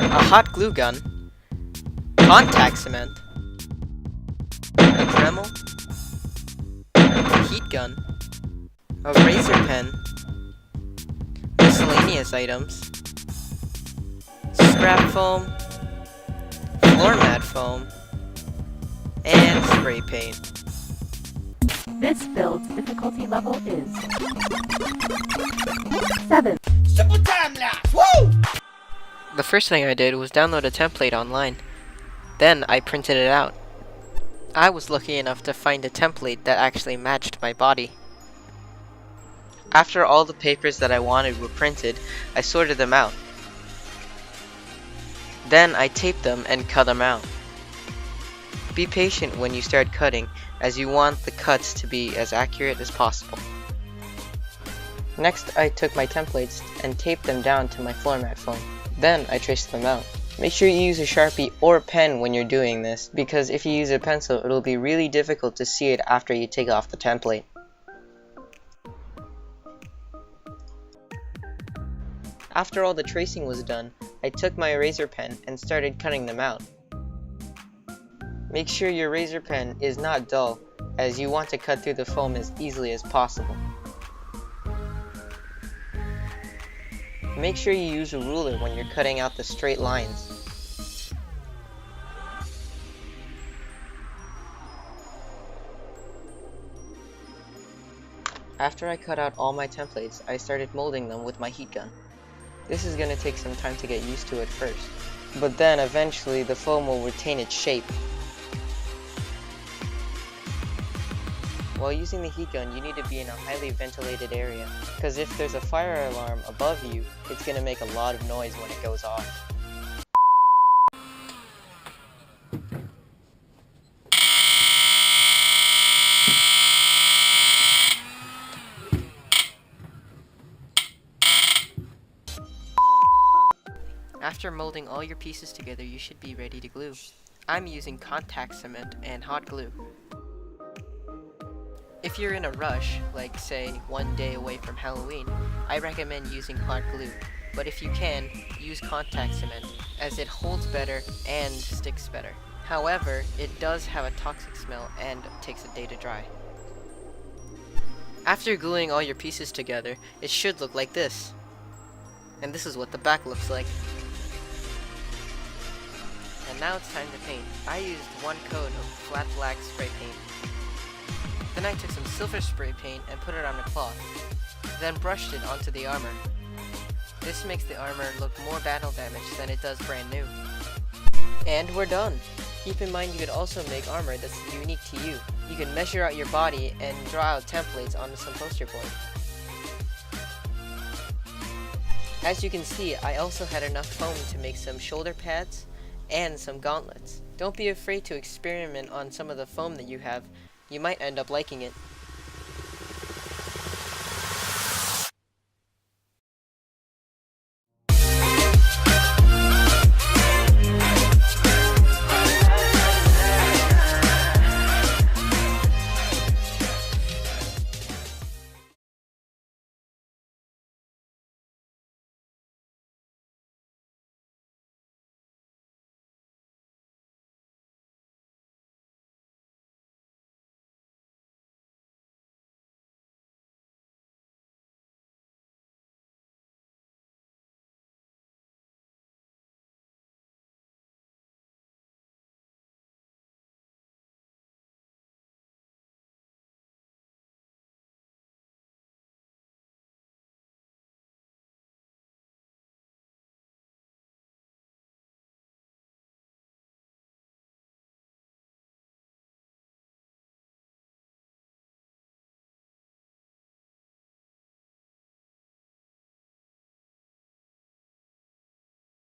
A hot glue gun, contact cement, a Dremel, a heat gun, a razor pen, miscellaneous items, scrap foam, floor mat foam, and spray paint. This build's difficulty level is 7. Simple time lapse. Woo! The first thing I did was download a template online. Then I printed it out. I was lucky enough to find a template that actually matched my body. After all the papers that I wanted were printed, I sorted them out. Then I taped them and cut them out. Be patient when you start cutting, as you want the cuts to be as accurate as possible. Next, I took my templates and taped them down to my floor mat foam. Then I traced them out. Make sure you use a Sharpie or pen when you're doing this, because if you use a pencil, it'll be really difficult to see it after you take off the template. After all the tracing was done, I took my razor pen and started cutting them out. Make sure your razor pen is not dull, as you want to cut through the foam as easily as possible. Make sure you use a ruler when you're cutting out the straight lines. After I cut out all my templates, I started molding them with my heat gun. This is going to take some time to get used to at first, but then eventually the foam will retain its shape. While using the heat gun, you need to be in a highly ventilated area, because if there's a fire alarm above you, it's going to make a lot of noise when it goes off. After molding all your pieces together, you should be ready to glue. I'm using contact cement and hot glue. If you're in a rush, like say one day away from Halloween, I recommend using hot glue, but if you can, use contact cement, as it holds better and sticks better. However, it does have a toxic smell and takes a day to dry. After gluing all your pieces together, it should look like this. And this is what the back looks like. And now it's time to paint. I used one coat of flat black spray paint. Then I took some silver spray paint and put it on a cloth, then brushed it onto the armor. This makes the armor look more battle damaged than it does brand new. And we're done! Keep in mind you could also make armor that's unique to you. You can measure out your body and draw out templates onto some poster board. As you can see, I also had enough foam to make some shoulder pads and some gauntlets. Don't be afraid to experiment on some of the foam that you have. You might end up liking it.